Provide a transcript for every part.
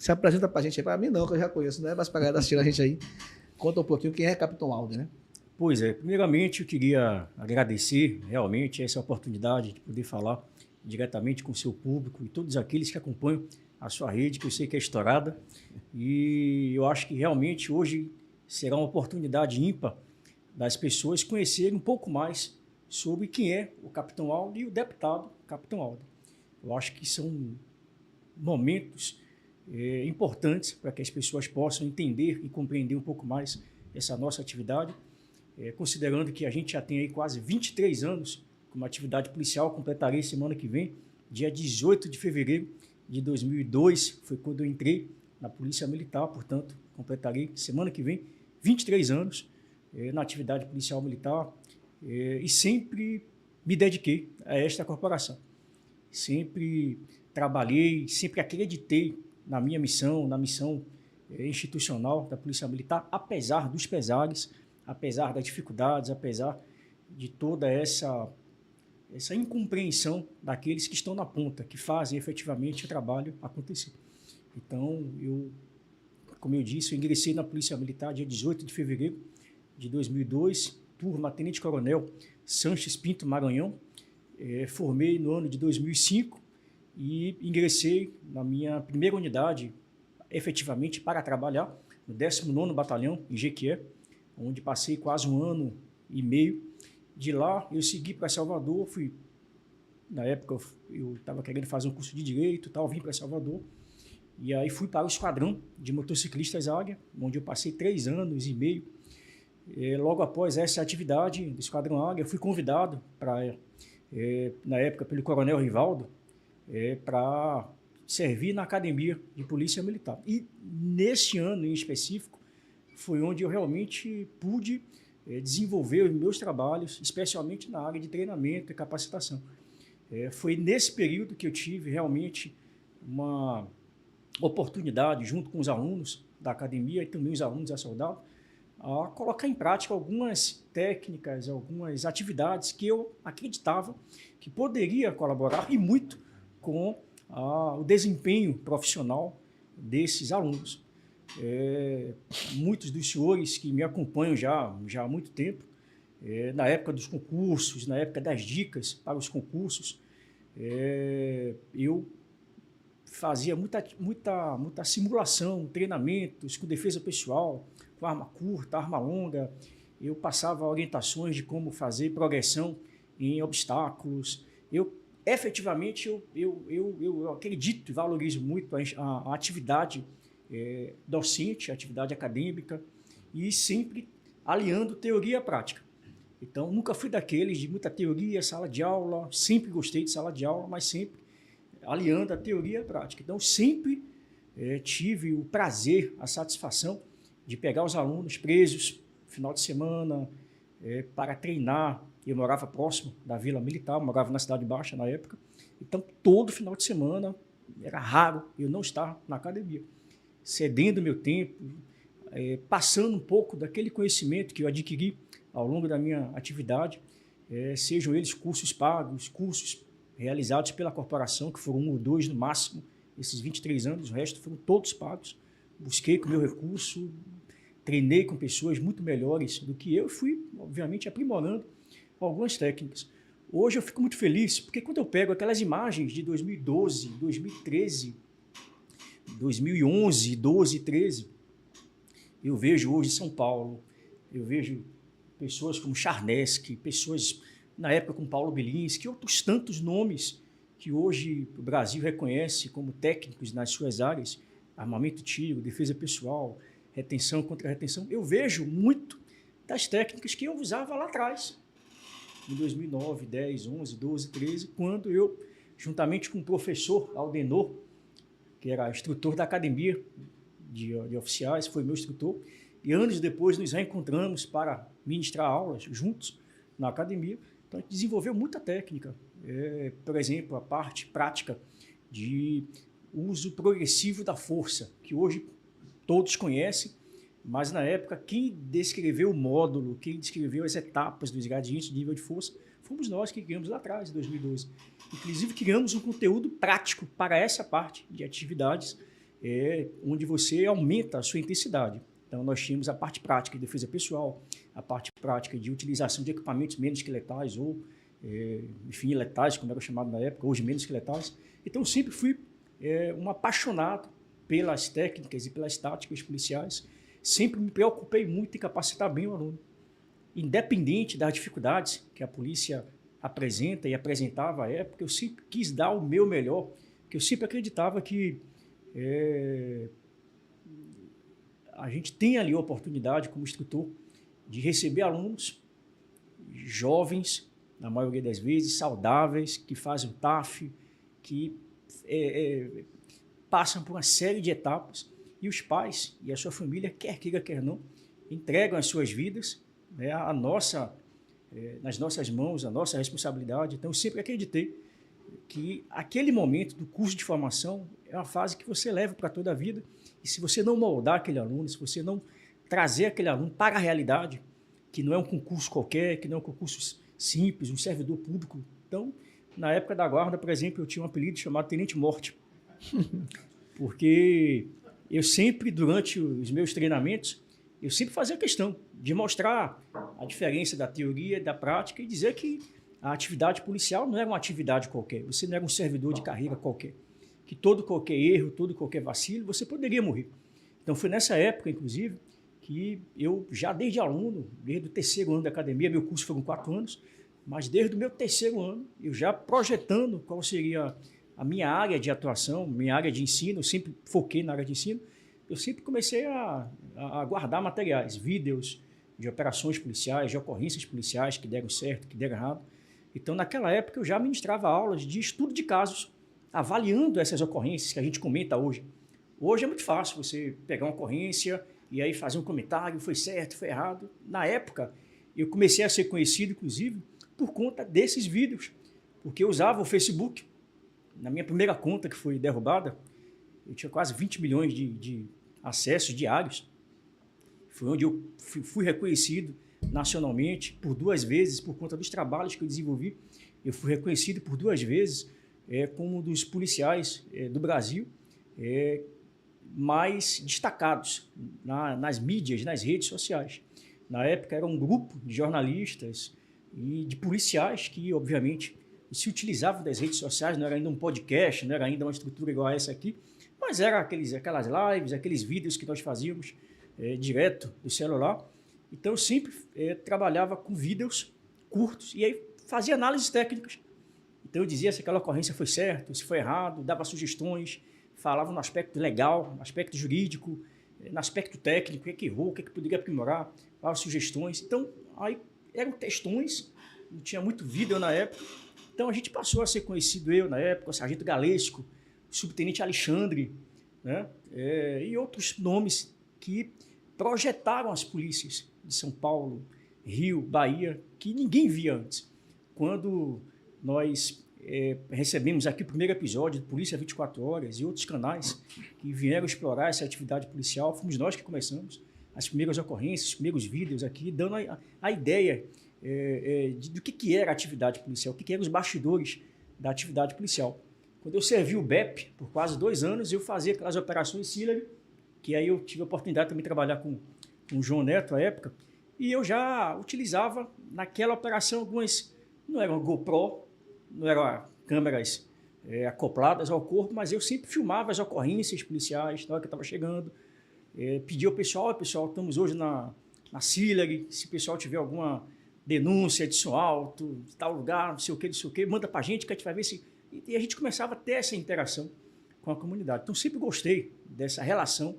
Se apresenta para a gente aí. Para mim não, que eu já conheço, né? Mas para a galera assistindo a gente aí, conta um pouquinho quem é Capitão Alden, né? Pois é, primeiramente eu queria agradecer realmente essa oportunidade de poder falar diretamente com o seu público e todos aqueles que acompanham a sua rede, que eu sei que é estourada. E eu acho que realmente hoje será uma oportunidade ímpar das pessoas conhecerem um pouco mais sobre quem é o Capitão Alden e o deputado Capitão Alden. Eu acho que são momentos importantes para que as pessoas possam entender e compreender um pouco mais essa nossa atividade, considerando que a gente já tem aí quase 23 anos como atividade policial, completarei semana que vem, dia 18 de fevereiro de 2002, foi quando eu entrei na Polícia Militar, portanto, completarei semana que vem 23 anos na atividade policial militar e sempre me dediquei a esta corporação. Sempre trabalhei, sempre acreditei na minha missão, na missão institucional da Polícia Militar, apesar dos pesares, apesar das dificuldades, apesar de toda essa incompreensão daqueles que estão na ponta, que fazem efetivamente o trabalho acontecer. Então, como eu disse, eu ingressei na Polícia Militar dia 18 de fevereiro de 2002, turma Tenente Coronel Sanches Pinto Maranhão. Formei no ano de 2005 e ingressei na minha primeira unidade, efetivamente, para trabalhar no 19º Batalhão, em Jequié, onde passei quase 1 ano e meio. De lá, eu segui para Salvador, na época eu estava querendo fazer um curso de Direito, vim para Salvador, e aí fui para o Esquadrão de Motociclistas Águia, onde eu passei 3 anos e meio. Logo após essa atividade do Esquadrão Águia, eu fui convidado na época pelo Coronel Rivaldo, para servir na Academia de Polícia Militar. E nesse ano em específico, foi onde eu realmente pude desenvolver os meus trabalhos, especialmente na área de treinamento e capacitação. Foi nesse período que eu tive realmente uma oportunidade, junto com os alunos da academia e também os alunos da soldado, a colocar em prática algumas técnicas, algumas atividades que eu acreditava que poderia colaborar e muito com o desempenho profissional desses alunos. Muitos dos senhores que me acompanham já há muito tempo, na época dos concursos, na época das dicas para os concursos, eu fazia muita simulação, treinamentos com defesa pessoal, com arma curta, arma longa. Eu passava orientações de como fazer progressão em obstáculos. Efetivamente, eu acredito e valorizo muito a atividade docente, a atividade acadêmica, e sempre aliando teoria e prática. Então, nunca fui daqueles de muita teoria, sala de aula, sempre gostei de sala de aula, mas sempre aliando a teoria e a prática. Então, sempre tive o prazer, a satisfação de pegar os alunos presos no final de semana para treinar. Eu morava próximo da Vila Militar, morava na Cidade Baixa na época, então todo final de semana era raro eu não estar na academia, cedendo meu tempo, passando um pouco daquele conhecimento que eu adquiri ao longo da minha atividade, sejam eles cursos pagos, cursos realizados pela corporação, que foram 1 ou 2 no máximo, esses 23 anos, o resto foram todos pagos. Busquei com o meu recurso, treinei com pessoas muito melhores do que eu e fui, obviamente, aprimorando algumas técnicas. Hoje eu fico muito feliz, porque quando eu pego aquelas imagens de 2012, 2013, 2011, 12, 13, eu vejo hoje em São Paulo, eu vejo pessoas como Charneski, pessoas na época como Paulo Bilinski, outros tantos nomes que hoje o Brasil reconhece como técnicos nas suas áreas, armamento tiro, defesa pessoal, retenção contra retenção. Eu vejo muito das técnicas que eu usava lá atrás, em 2009, 10, 11, 12, 13, quando eu, juntamente com o professor Aldenor, que era instrutor da academia de oficiais, foi meu instrutor, e anos depois nos reencontramos para ministrar aulas juntos na academia. Então, a gente desenvolveu muita técnica, por exemplo, a parte prática de uso progressivo da força, que hoje todos conhecem, mas na época quem descreveu o módulo, quem descreveu as etapas dos gradientes de nível de força, fomos nós que criamos lá atrás, em 2012. Inclusive, criamos um conteúdo prático para essa parte de atividades onde você aumenta a sua intensidade. Então, nós tínhamos a parte prática de defesa pessoal, a parte prática de utilização de equipamentos menos que letais, ou, enfim, letais, como era chamado na época, hoje menos que letais. Então, eu sempre fui um apaixonado pelas técnicas e pelas táticas policiais. Sempre me preocupei muito em capacitar bem o aluno. Independente das dificuldades que a polícia apresenta e apresentava à época, eu sempre quis dar o meu melhor, porque eu sempre acreditava que a gente tem ali a oportunidade, como instrutor, de receber alunos jovens, na maioria das vezes, saudáveis, que fazem o TAF, que passam por uma série de etapas, e os pais e a sua família, quer queira, quer não, entregam as suas vidas, né, nas nossas mãos, a nossa responsabilidade. Então, eu sempre acreditei que aquele momento do curso de formação é uma fase que você leva para toda a vida, e se você não moldar aquele aluno, se você não trazer aquele aluno para a realidade, que não é um concurso qualquer, que não é um concurso simples, um servidor público. Então, na época da guarda, por exemplo, eu tinha um apelido chamado Tenente Morte, porque eu sempre, durante os meus treinamentos, eu sempre fazia questão de mostrar a diferença da teoria e da prática e dizer que a atividade policial não era uma atividade qualquer, você não era um servidor de carreira qualquer, que todo qualquer erro, todo qualquer vacilo, você poderia morrer. Então, foi nessa época, inclusive, que eu já desde aluno, desde o 3º ano da academia, meu curso foram 4 anos, mas desde o meu 3º ano, eu já projetando qual seria a minha área de atuação, minha área de ensino, eu sempre foquei na área de ensino, eu sempre comecei a guardar materiais, vídeos de operações policiais, de ocorrências policiais que deram certo, que deram errado. Então, naquela época, eu já ministrava aulas de estudo de casos, avaliando essas ocorrências que a gente comenta hoje. Hoje é muito fácil você pegar uma ocorrência e aí fazer um comentário, foi certo, foi errado. Na época, eu comecei a ser conhecido, inclusive, por conta desses vídeos, porque eu usava o Facebook. Na minha primeira conta, que foi derrubada, eu tinha quase 20 milhões de acessos diários. Foi onde eu fui reconhecido nacionalmente por 2 vezes, por conta dos trabalhos que eu desenvolvi. Eu fui reconhecido por 2 vezes como um dos policiais do Brasil mais destacados nas mídias, nas redes sociais. Na época era um grupo de jornalistas e de policiais que, obviamente, se utilizavam das redes sociais, não era ainda um podcast, não era ainda uma estrutura igual a essa aqui, mas eram aquelas lives, aqueles vídeos que nós fazíamos direto do celular. Então, eu sempre trabalhava com vídeos curtos e aí fazia análises técnicas. Então, eu dizia se aquela ocorrência foi certa, se foi errado, dava sugestões, falava no aspecto legal, no aspecto jurídico, no aspecto técnico, o que errou, o que poderia aprimorar, dava sugestões. Então, aí eram textões, não tinha muito vídeo na época. Então, a gente passou a ser conhecido, eu na época, o Sargento Galesco, o Subtenente Alexandre, né? E outros nomes que projetaram as polícias de São Paulo, Rio, Bahia, que ninguém via antes. Quando nós recebemos aqui o primeiro episódio de Polícia 24 Horas e outros canais que vieram explorar essa atividade policial, fomos nós que começamos as primeiras ocorrências, os primeiros vídeos aqui, dando a ideia do que era a atividade policial, o que eram os bastidores da atividade policial. Quando eu servi o BEP por quase 2 anos, eu fazia aquelas operações Sillery, que aí eu tive a oportunidade também de trabalhar com o João Neto à época, e eu já utilizava naquela operação algumas, não eram GoPro, não eram câmeras acopladas ao corpo, mas eu sempre filmava as ocorrências policiais na hora que eu estava chegando, pedia ao pessoal, estamos hoje na Sillery, se o pessoal tiver alguma denúncia de som alto, de tal lugar, não sei o que, manda para a gente que a gente vai ver se... E a gente começava a ter essa interação com a comunidade. Então, sempre gostei dessa relação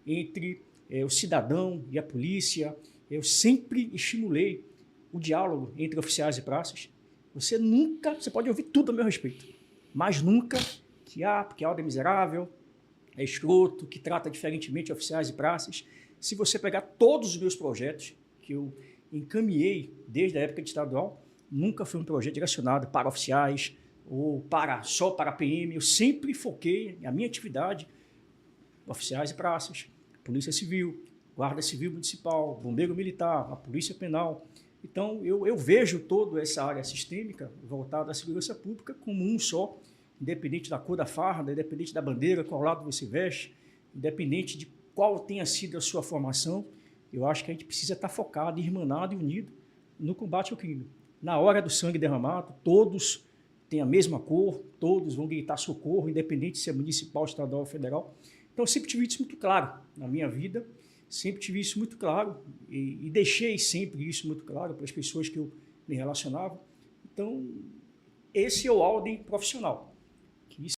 entre o cidadão e a polícia. Eu sempre estimulei o diálogo entre oficiais e praças. Você pode ouvir tudo a meu respeito, mas nunca porque a ordem é miserável, é escroto, que trata diferentemente oficiais e praças. Se você pegar todos os meus projetos que eu encaminhei desde a época de estadual, nunca foi um projeto direcionado para oficiais ou só para a PM. Eu sempre foquei a minha atividade, oficiais e praças, Polícia Civil, Guarda Civil Municipal, Bombeiro Militar, a Polícia Penal. Então, eu vejo toda essa área sistêmica voltada à segurança pública como um só, independente da cor da farda, independente da bandeira, qual lado você veste, independente de qual tenha sido a sua formação, eu acho que a gente precisa estar focado, irmanado e unido no combate ao crime. Na hora do sangue derramado, todos têm a mesma cor, todos vão gritar socorro, independente se é municipal, estadual ou federal. Então, eu sempre tive isso muito claro na minha vida, sempre tive isso muito claro e deixei sempre isso muito claro para as pessoas que eu me relacionava. Então, esse é o ordem profissional.